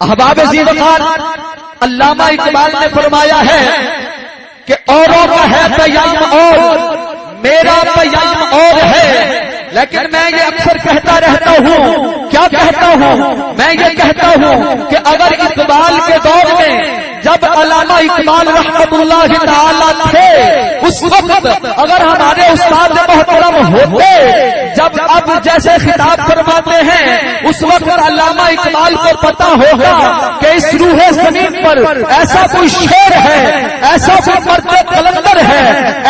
احباب زیوخان، علامہ اقبال نے فرمایا ہے کہ اوروں کا ہے پیام اور میرا پیام اور ہے، لیکن میں یہ اکثر کہتا رہتا ہوں، کیا کہتا ہوں؟ میں یہ کہتا ہوں کہ اگر اقبال کے دور میں جب علامہ اقبال رحمت اللہ تعالی تھے اس وقت اگر ہمارے استاد محترم ہوتے جب اب جیسے خطاب فرماتے ہیں اس وقت علامہ اقبال کو پتا ہوگا کہ اس روح زمین پر ایسا کوئی شعر ہے، ایسا کوئی مرد قلندر ہے،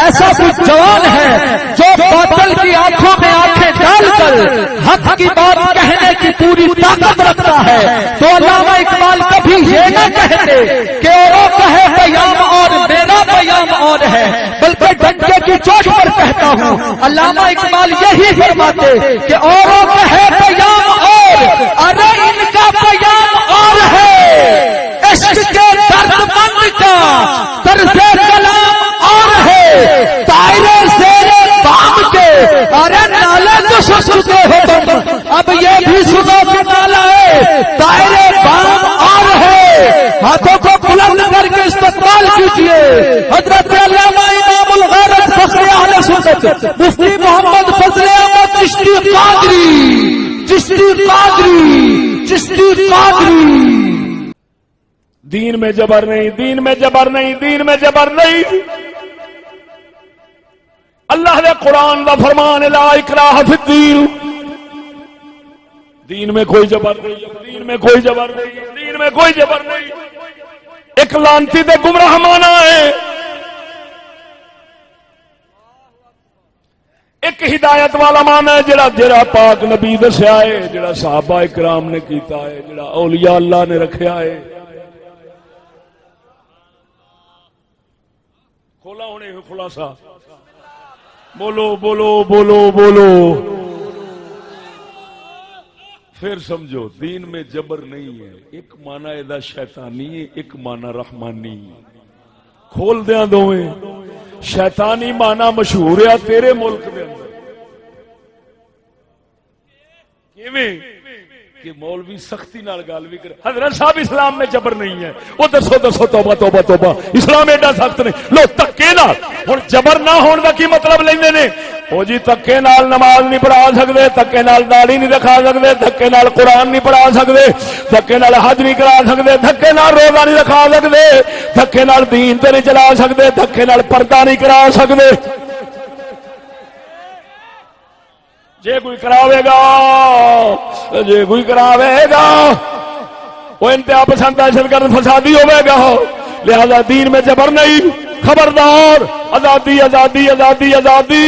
ایسا کوئی جوان ہے جو باطل کی آنکھوں میں آنکھیں ڈال کر حق کی بات کہنے کی پوری طاقت رکھتا ہے، تو علامہ اقبال کبھی یہ نہ کہتے کہ اوروں کا ہے پیام اور میرا پیام اور ہے، بلکہ ڈنڈے کی چوٹ پر کہتا ہوں علامہ اقبال یہی فرماتے کہ اوروں کا ہے پیام اور ارے ان کا پیام اور ہے، عشق کے درد مند کا طرز کلام اور ہے، دائرے زیر بام کے ارے نالے تو سنتے ہو تم، اب یہ بھی سنو کہ نالا ہے دائرے بام اور ہے، ہاتھوں کو بلند کر کے استقبال کیجیے حضرت علامہ امام الغیرت فخر اہل سنت مفتی محمد فضل احمد چشتی قادری، چشتی قادری، چشتی قادری۔ دین میں جبر نہیں، دین میں جبر نہیں، دین میں جبر نہیں۔ اللہ نے قرآن کا فرمان لا اکراہ فی الدین، دین میں کوئی جبر نہیں، دین میں کوئی جبر نہیں، دین میں کوئی جبر نہیں۔ ایک لانتی تے گمراہ مانا ہے، ایک ہدایت والا مانا ہے جڑا پاک نبی دسیا ہے، جڑا صحابہ اکرام نے کیتا ہے، جڑا اولیاء اللہ نے رکھیا ہے۔ کھولا ہونے خلاصہ، بولو بولو بولو بولو، پھر سمجھو دین میں جبر نہیں ہے۔ ایک معنی ادا شیطانی ہے، ایک معنی رحمانی ہے۔ کھول دیاں دوویں۔ شیطانی معنی مشہور ہے تیرے ملک دے اندر، کیویں کہ مولوی سختی نال گل بھی کرے، حضرت صاحب اسلام میں جبر نہیں ہے، وہ دسو دسو توبہ توبہ توبہ، اسلام ایڈا سخت نہیں، لو تکے نال۔ ہن جبر نہ ہون دا کی مطلب لیندے نے؟ او جی تکے نال نماز نہیں پڑھا سکدے، تکے نال داڑھی نہیں دکھا سکدے، تکے نال قرآن نہیں پڑھا سکدے، تکے نال حج نہیں کرا سکدے، تکے نال روزہ نہیں رکھا سکدے، تکے نال دین تے نہیں چلا سکدے، تکے نال پردہ نہیں کرا سکدے۔ جے کوئی کراوے گا، جے کوئی کراوے گا وہ انتہا پسند دہشت گرد فسادی ہوئے گا، لہذا دین میں جبر نہیں۔ خبردار، آزادی آزادی آزادی آزادی،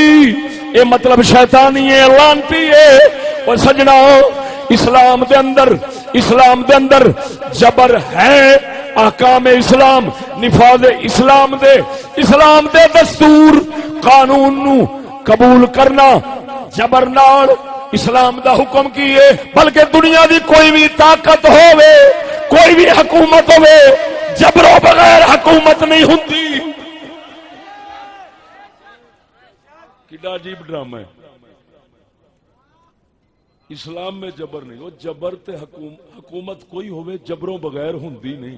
یہ مطلب شیطانی ہے، لانتی ہے۔ اور سجنا اسلام دے اندر جبر ہے، احکام اسلام، نفاذ اسلام دے دستور قانون نو قبول کرنا جبر نال اسلام دا حکم کیے، بلکہ دنیا دی کوئی بھی طاقت ہووے، کوئی بھی حکومت ہووے، جبروں بغیر حکومت نہیں ہوتی۔ کیڈا عجیب ڈرامہ ہے۔ اسلام میں جبر نہیں، وہ جبر تے حکومت کوئی ہووے جبروں بغیر ہوندی نہیں۔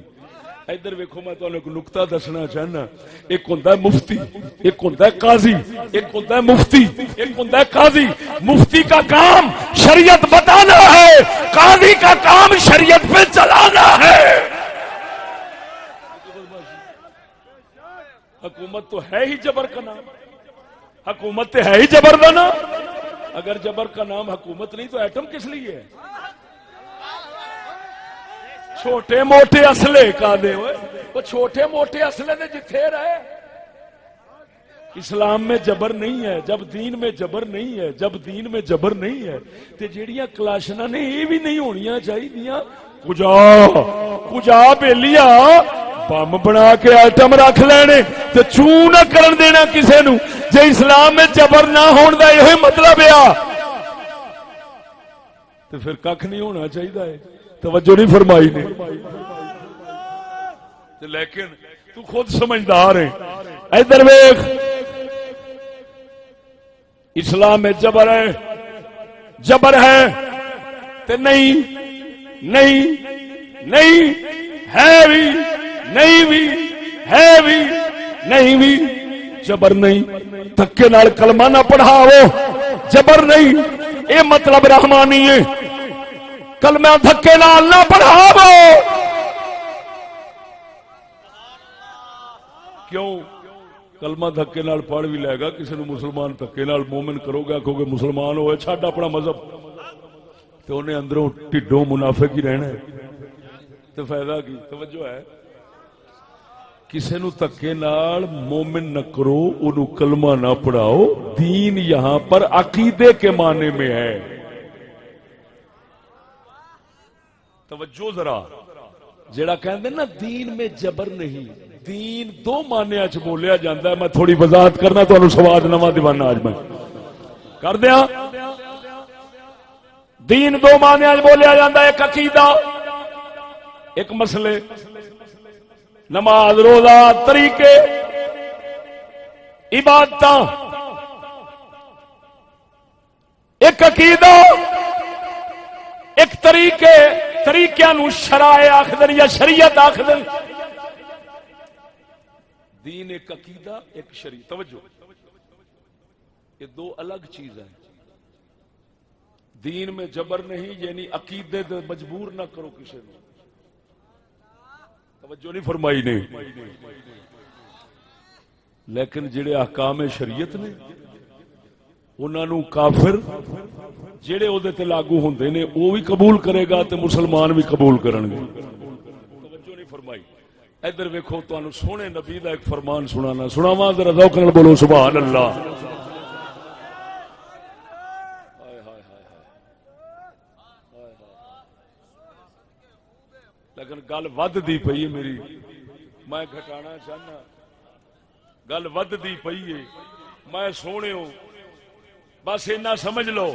ادھر ویکھو، میں تانوں ایک نقطہ دسنا چاہنا، ایک ہوندا ہے مفتی، ایک ہوندا ہے قاضی، ایک ہوندا ہے مفتی، ایک ہوندا ہے قاضی۔ مفتی کا کام شریعت بتانا ہے، قاضی کا کام شریعت پہ چلانا ہے۔ حکومت تو ہے ہی جبر کا نام، حکومت تو ہے ہی جبر کا نام۔ اگر جبر کا نام حکومت نہیں تو ایٹم کس لیے ہے؟ چھوٹے موٹے اسلحے کا دے ہوئے، وہ چھوٹے موٹے اسلحے دے جتھے رہے۔ اسلام میں جبر نہیں ہے، جب دین میں جبر نہیں ہے، جب دین میں جبر نہیں ہے تے جیڑیاں کلاشنا نے یہ بھی نہیں ہونیاں چاہیے۔ کجا بیلیا بم بنا کے ایٹم رکھ لینے تے چوں نہ کرن دینا کسے نو۔ جے اسلام میں جبر نہ ہون دا یہ مطلب ہے تو پھر ککھ نہیں ہونا چاہیے۔ توجہ نہیں فرمائی نے، لیکن تو خود سمجھدار ہے۔ ادھر ویکھ، اسلام میں جبر ہے تے نہیں نہیں نہیں ہے بھی نہیں بھی ہے بھی نہیں بھی جبر نہیں دھکے نال کلمہ نہ پڑھاؤ جبر نہیں اے مطلب رحمانی ہے کلمہ دھکے نال نہ پڑھاؤ کیوں کلمہ دھکے نال پڑھ بھی لے گا کسی نے مسلمان دھکے نال مومن کرو گے آکھو گے مسلمان ہوئے چھڈ اپنا مذہب تو انہیں اندروں ٹھڈوں منافق ہی رہنا ہے تو فائدہ کی توجہ ہے کسی نو دھکے نال مومن نہ کرو انہوں کلمہ نہ پڑھاؤ دین یہاں پر عقیدے کے معنی میں ہے توجہ ذرا جیڑا کہندے نا دین میں جبر نہیں دین دو معنی چ بولیا جاندہ ہے میں تھوڑی وضاحت کرنا تو انہوں سواد نواں دیوانا آج میں کر دیا دین دو معنی چ بولیا جاندہ ہے ایک عقیدہ ایک مسئلے نماز روزہ طریقے عبادت ایک عقیدہ ایک طریقے نو شرائع آخدن یا شریعت آخدن دین ایک عقیدہ ایک شریعت توجہ یہ دو الگ چیز ہیں دین میں جبر نہیں یعنی عقیدے تے مجبور نہ کرو کسی نے توجہ نہیں فرمائی نہیں لیکن جڑے احکام شریعت نے انہاں نو کافر جڑے او دے تے لاگو ہوندے نے او بھی قبول کرے گا تے مسلمان بھی قبول کرن گے توجہ نہیں فرمائی ادھر ویکھو تانوں سونے نبی دا ایک فرمان سنانا سناواں ذرا ذوق نال بولو سبحان اللہ لیکن گل ود دی پئی ہے میری میں گھٹانا چاہنا گل ود دی پئی ہے میں سونے ہوں بس اتنا سمجھ لو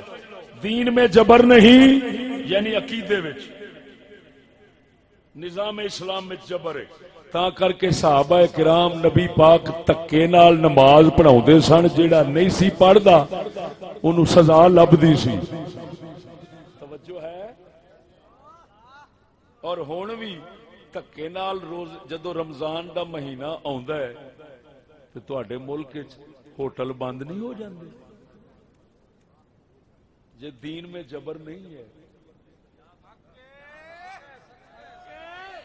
دین میں جبر نہیں یعنی عقیدے وچ نظام اسلام میں جبر ہے تا کر کے صحابہ کرام نبی پاک تکے نال نماز پڑھاؤندے سن جیڑا نہیں سی پڑھدا اونوں سزا لبدی سی توجہ ہے اور ہن بھی تکے نال روز جدو رمضان دا مہینہ آوندا ہے تے تواڈے ملک وچ ہوٹل بند نہیں ہو جاندے جے دین میں جبر نہیں ہے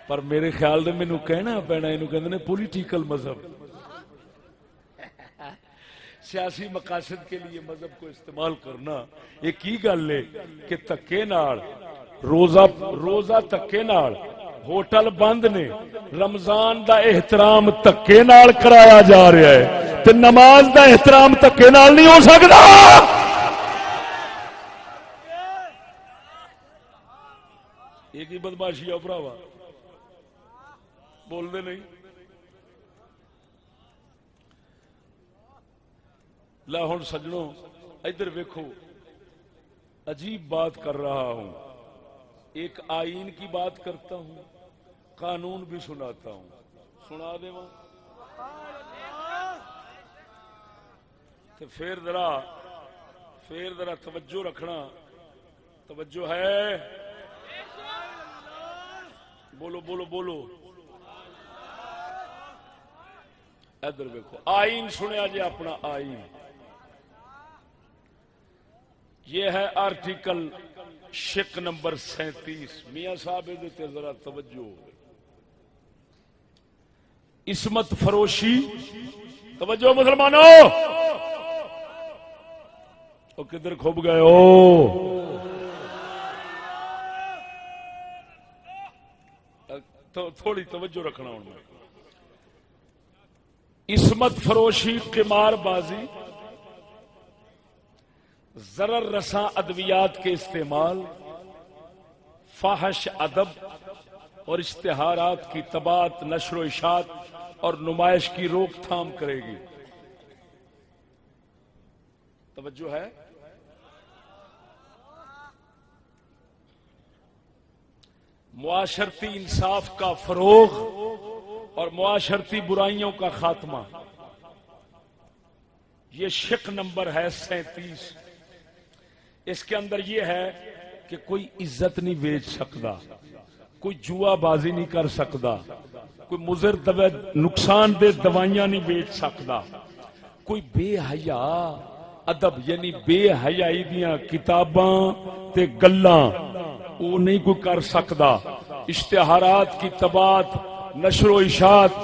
پر میرے خیال دے مینوں کہنا پینا اینو کہندے نے پولیٹیکل مذہب سیاسی مقاصد کے لیے مذہب کو استعمال کرنا یہ کی گل ہے کہ تکے نال روزہ تکے نال ہوٹل بند نے رمضان دا احترام تکے نال کرایا جا رہا ہے تے نماز دا احترام تکے نال نہیں ہو سکدا ایک ہی بدماشی ہے بھراوا بول دے نہیں لا ہن سجنوں ادھر ویکھو عجیب بات کر رہا ہوں ایک آئین کی بات کرتا ہوں قانون بھی سناتا ہوں سنا دے وہاں تو پھر ذرا توجہ رکھنا توجہ ہے بولو بولو بولو ادھر دیکھو آئین سنیا جی اپنا آئین یہ ہے آرٹیکل شق نمبر 37 میاں صاحب دیتے ذرا توجہ عصمت فروشی توجہ مسلمانوں او کدھر کھب گئے ہو تھوڑی توجہ رکھنا ہوں عصمت فروشی قمار بازی ضرر رساں ادویات کے استعمال فاحش ادب اور اشتہارات کی طباعت نشر و اشاعت اور نمائش کی روک تھام کرے گی توجہ ہے معاشرتی انصاف کا فروغ اور معاشرتی برائیوں کا خاتمہ یہ شق نمبر ہے 37 اس کے اندر یہ ہے کہ کوئی عزت نہیں بیچ سکتا کوئی جوا بازی نہیں کر سکتا، کوئی مضر نقصان دہ دوائیاں نہیں بیچ سکتا، کوئی بے حیا ادب یعنی بے حیائی دیاں کتاباں تے گلاں وہ نہیں کوئی کر سکتا، اشتہارات کی طباعت نشر و اشاعت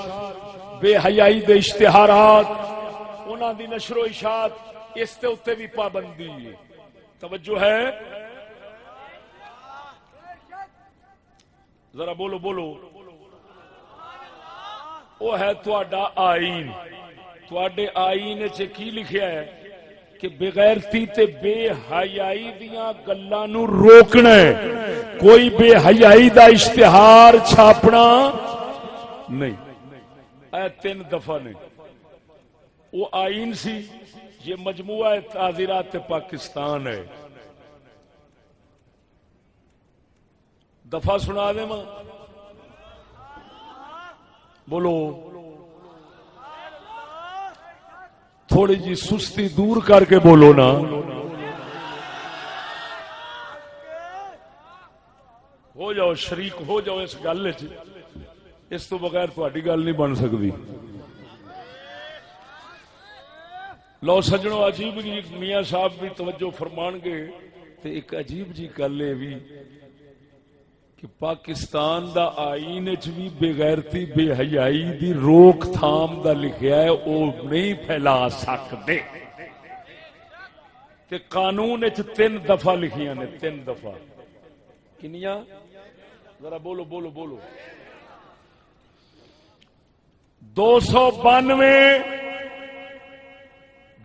بے حیائی دے اشتہارات انہاں دی نشر و اشاعت اس تے اوتے بھی پابندی ہے۔ توجہ ہے؟ ذرا بولو بولو۔ وہ ہے تہاڈا آئین، تہاڈے آئین وچ کی لکھیا ہے کہ بغیرتی تے بے حیائی دیاں گلاں نو روکنا ہے، کوئی بے حیائی دا اشتہار چھاپنا نہیں۔ اے 3 دفعہ نے وہ آئین سی، یہ مجموعہ تعزیرات پاکستان ہے۔ دفعہ سنا دیں ماں، بولو تھوڑی جی سستی دور کر کے بولو نا، ہو جاؤ شریک ہو جاؤ اس گل وچ، اس تو بغیر تہاڈی گل نہیں بن سکتی۔ لو سجنوں عجیب جی میاں صاحب بھی توجہ فرمان گے تے ایک عجیب جی گل ہے بھی کہ پاکستان دا آئین وچ بھی بے غیرتی بے حیائی دی روک تھام دا لکھیا ہے، او نہیں پھیلا سکدے، تے قانون وچ 3 دفعہ لکھیاں نے، 3 دفعہ کنیاں؟ ذرا بولو بولو بولو۔ 292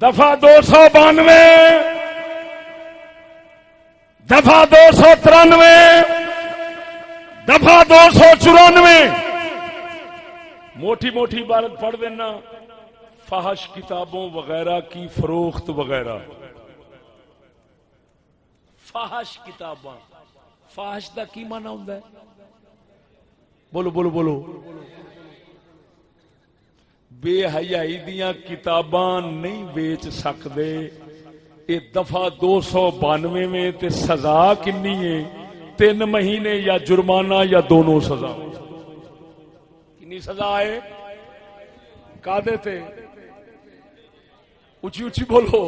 دفعہ، 292 دفعہ، 293 دفعہ، 294۔ موٹی موٹی عبارت پڑھ دینا، فحش کتابوں وغیرہ کی فروخت وغیرہ۔ فحش کتاباں، فحش دا کی معنی ہوندا ہے؟ بولو بولو بولو۔ بے حیائی دیاں کتاباں نہیں بیچ سکدے۔ یہ دفعہ 292 میں تے سزا کنی ہے؟ 3 مہینے یا جرمانہ یا دونوں سزا۔ کنی سزا ہے؟ کادے تے؟ اچھی اچھی بولو۔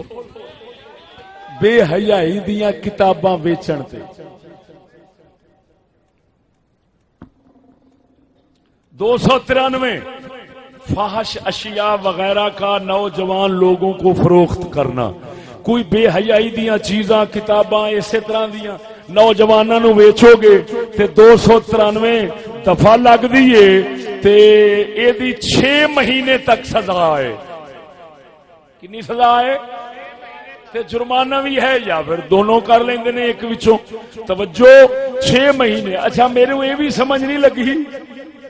بے حیائی دیاں کتاباں بیچن تے۔ 293 فحش اشیاء وغیرہ کا نوجوان لوگوں کو فروخت کرنا۔ کوئی بے حیائی دیاں چیزاں کتاباں اسی طرح دیاں نوجوانوں نو ویچو گے تے 293 دفعہ لگ دیئے تے اے دی 6 مہینے تک سزا ہے۔ کنی سزا ہے؟ تے جرمانہ بھی ہے یا پھر دونوں کر لیندے نے ایک وچوں۔ توجہ، 6 مہینے۔ اچھا میرے کو یہ بھی سمجھ نہیں لگی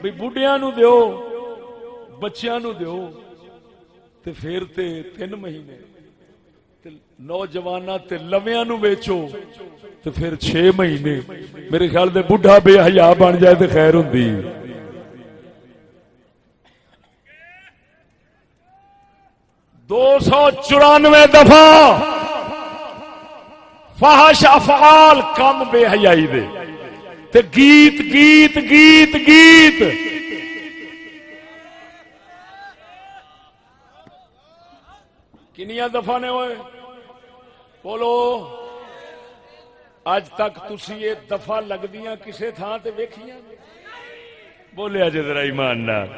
بھئی بڈھیاں نو دیو بچیاں نو دیو تے پھر تے 3 مہینے، نوجوانہ تے لویاں نو بیچو تے پھر 6 مہینے۔ میرے خیال دے بڈھا بے حیا بن جائے تے خیر ہوندی۔ 294 دفعہ فحش افعال کم بے حیائی دے تے گیت گیت گیت گیت۔ کنیاں دفعہ نے ہوئے؟ بولو۔ اج تک تسی یہ دفعہ لگدیاں کسے تھان تے ویکھیاں؟ بولے اج ذرا ایمان نال۔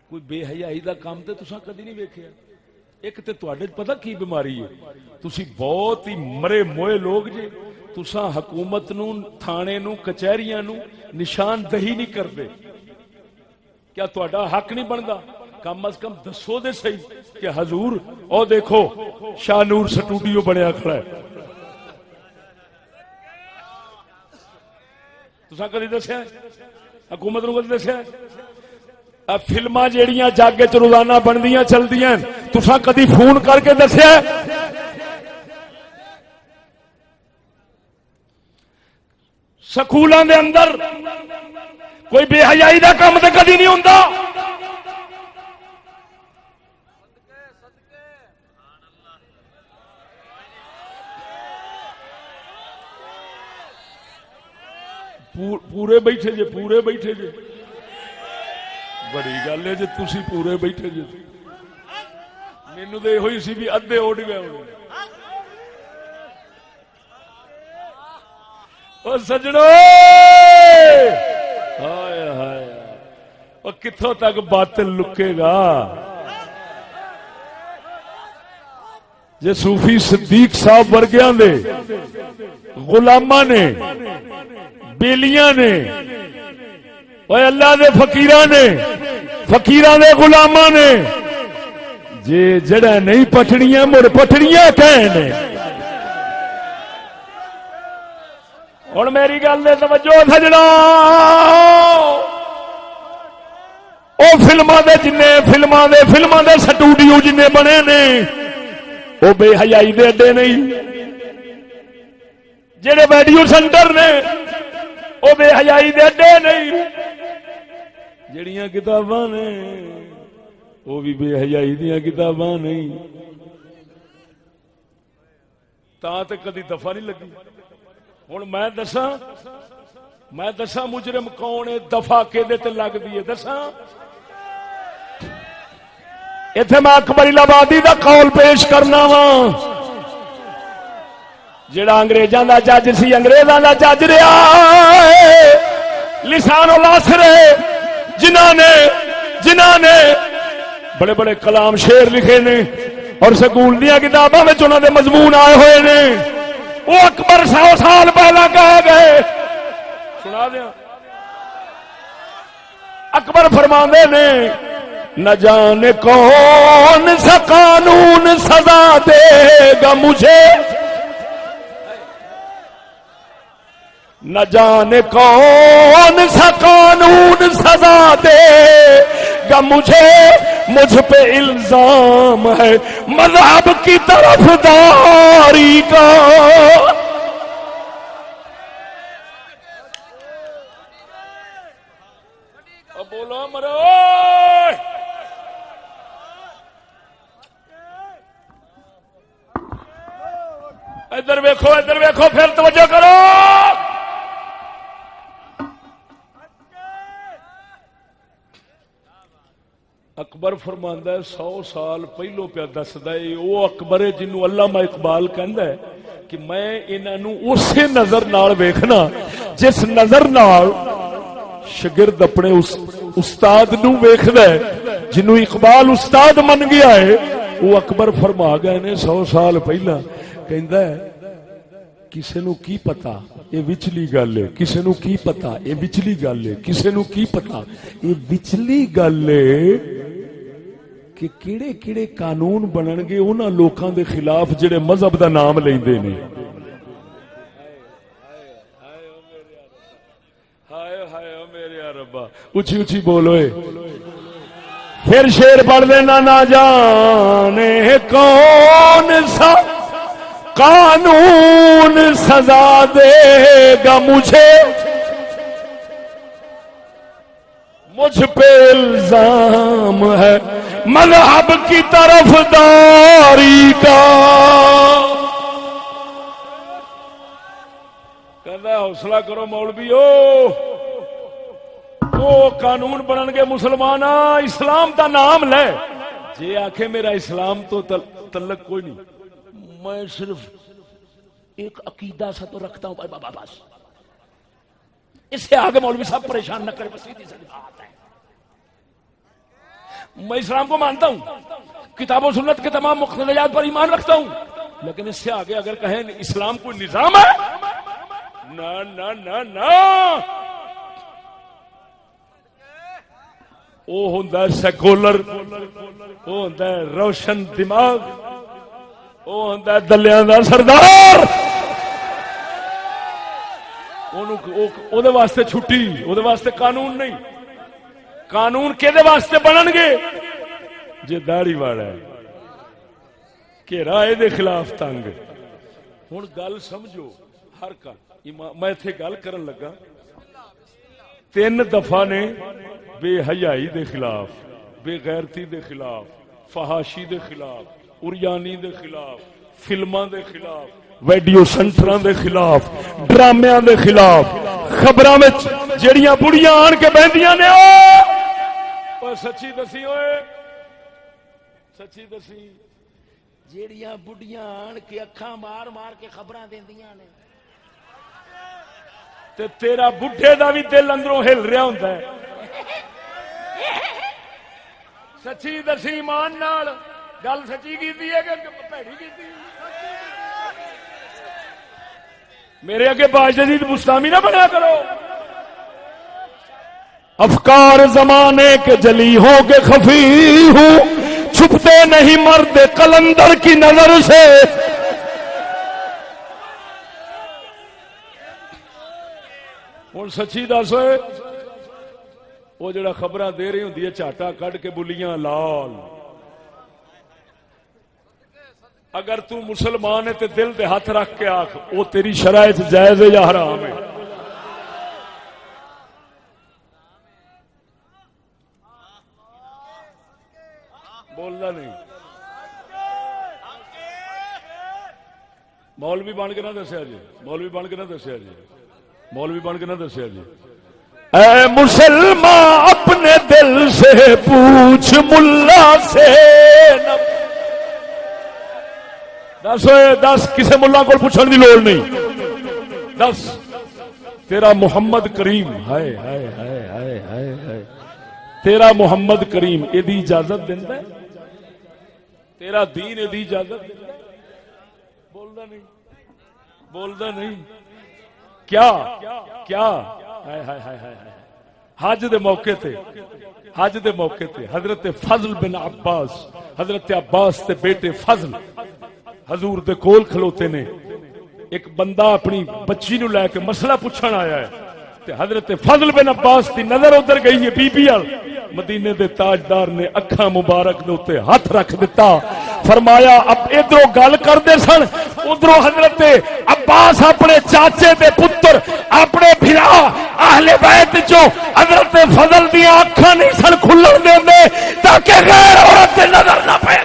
کوئی بے حیائی دا کام تے تساں کدی نہیں ویکھیا۔ ایک تے تواڈے پتہ کی بیماری ہے، تسی بہت ہی مرے موئے لوگ جے، تساں حکومت نو، تھانے نو، کچہریاں نو نشاندہی نہیں کردے۔ کیا تواڈا حق نہیں بندا؟ کم از کم دسو دے صحیح کہ حضور او دیکھو شاہ نور سٹوڈیو بنیا کھڑا ہے۔ تساں کدی دسیا؟ حکومت نو کدی دسیا؟ فلماں جیڑیاں جگ وچ روزانہ بندیاں چلدیاں تساں کدی فون کر کے دسیا؟ سکولاں دے اندر کوئی بے حیائی دا کام تے کدی نہیں ہوندا۔ پورے بیٹھے جے پورے بیٹھے جے بڑی گل ہے جے تسی پورے بیٹھے جے مینوں تے ہوئی سی بھی ادھے اڑ گئے ہونے او سجڑو ہائے ہائے او کتھوں تک باطل لکے گا جے صوفی صدیق صاحب ورگیاں دے غلاماں نے بیلیاں نے اوے اللہ دے فقیراں نے فقیراں دے غلاماں نے جے جڑا نہیں پٹڑیاں مڑ پٹڑیاں کہنے اور میری گل دے توجہ سجنا او فلماں دے جنے فلماں دے سٹوڈیو جنے بنے نے او بے حیائی دے اڈے نہیں جڑے ویڈیو سینٹر نے او بے حیائی دے اڈے نہیں جڑیاں کتاباں نے وہ بھی بے حیائی دیاں کتاباں نہیں تاں تے کدی دفعہ نہیں لگی ہن میں دساں مجرم کون ہے دفعہ کیدے تے لگ دی ہے دساں ایتھے میں اکبر آبادی دا قول پیش کرنا وا جڑا انگریزاں دا جج سی انگریزاں دا جج رہیا لسان العصر جنہاں نے بڑے بڑے کلام شعر لکھے نے اور سکول دیا کتاباں میں انہاں دے مضمون آئے ہوئے نے وہ اکبر 100 سال پہلا کہہ گئے سنا دیا اکبر فرماندے نے نہ جانے کون سا قانون سزا دے گا مجھے نہ جانے کون سا قانون سزا دے گا مجھ پہ الزام ہے مذہب کی طرفداری کا بولو مرو ادھر ویکھو پھر توجہ کرو اکبر فرماندا ہے 100 سال پہلو پیا دسدا ہے وہ اکبر ہے جنوں علامہ اقبال کہندا ہے کہ میں انہاں نوں اسی نظر نال ویکھنا جس نظر نال شاگرد اپنے استاد نوں ویکھدا ہے جنوں اقبال استاد من گیا ہے وہ اکبر فرما گئے نے 100 سال پہلا کہندا ہے کسے نوں کی پتا یہ وچلی گل ہے کسے نوں کی پتا یہ وچلی گل ہے کسے نوں کی پتا یہ وچلی گل ہے کہ کیڑے کیڑے قانون بنن گے انہاں لوکاں دے خلاف جڑے مذہب دا نام لیندے نے ہائے ہائے او میرے ربا اونچی اونچی بولو اے پھر شعر پڑھ دینا نہ جانے کون سا قانون سزا دے گا مجھ پہ الزام ہے مذہب کی طرفداری کا کہتا حوصلہ کرو مولویو وہ قانون بنن گے مسلمان اسلام دا نام لے جے آکھے میرا اسلام تو تعلق کوئی نہیں میں صرف ایک عقیدہ سا تو رکھتا ہوں بابا بس اس سے آگے مولوی صاحب پریشان نہ کرے بس سیدھی سی بات ہے میں اسلام کو مانتا ہوں کتاب و سنت کے تمام مقتضیات پر ایمان رکھتا ہوں لیکن اس سے آگے اگر کہیں اسلام کوئی نظام ہے نہ نہ نہ نہ وہ ہوندا ہے سیکولر وہ ہوندا ہے روشن دماغ وہ ہوندا ہے دلیاں دا سردار او دے واسطے چھٹی او دے واسطے قانون نہیں قانون کیدے واسطے بنن گے جے داڑھی والا ہے کہ رائے دے خلاف تنگ ہن گل سمجھو ہر کا میں ایتھے گل کرن لگا 3 دفعہ نے بے حیائی دے خلاف بے غیرتی دے خلاف فحاشی دے خلاف اریانی دے خلاف فلماں دے خلاف ویڈیو سینٹراں دے خلاف ڈرامیاں دے خلاف خبراں وچ جڑیاں بڑیاں آن کے بہندیاں نے او سچی دسی اوئے سچی دسی جیڑیاں بڑھیاں آن کے اکھاں مار مار کے خبراں دیندیاں نے تے تیرا بڈھے دا بھی دل اندروں ہل رہا ہوندا ہے سچی دسی ایمان نال گل سچی کیتی ہے کہ بھڑی کیتی میرے اگے باجدید مستامی نہ بنا کرو افکار زمانے کے جلی ہوں کہ خفی ہوں چھپتے نہیں مرد قلندر کی نظر سے ہوں سچی دس ہوئے وہ جڑا خبراں دے رہی ہوندی ہے چاٹا کڈ کے بلیاں لال اگر تو مسلمان ہے تے دل دے ہاتھ رکھ کے آکھ وہ تیری شرع وچ جائز ہے یا حرام ہے بولنا نہیں مولوی بن کے نہ دسیا جی مولوی بن کے نہ دسیا جی مولوی بن کے نہ دسیا جی اے مسلمان اپنے دل سے پوچھ ملا سے دس کسے ملا کو پوچھنے کی لوڑ نہیں دس تیرا محمد کریم ہائے ہائے ہائے ہائے ہائے ہائے تیرا محمد کریم یہ اجازت دینا ہے تیرا دین یہ اجازت بولدا نہیں بولدا نہیں کیا کیا حج دے موقع تے حج دے موقع تے حضرت فضل بن عباس حضرت عباس تے بیٹے فضل حضور دے کول کھلوتے نے ایک بندہ اپنی بچی نو لے کے مسئلہ پوچھن آیا ہے تے حضرت فضل بن عباس دی نظر ادھر گئی ہے بی بی مدینے دے تاجدار نے اکھاں مبارک دے اوتے ہاتھ رکھ دیتا فرمایا اب ادھروں گل کردے سن ادھروں حضرت عباس اپنے چاچے دے پتر اپنے بھرا اہل بیت چوں حضرت فضل دی اکھاں نہیں سن کھلن دیندے تاکہ غیر عورت تے نظر نہ پے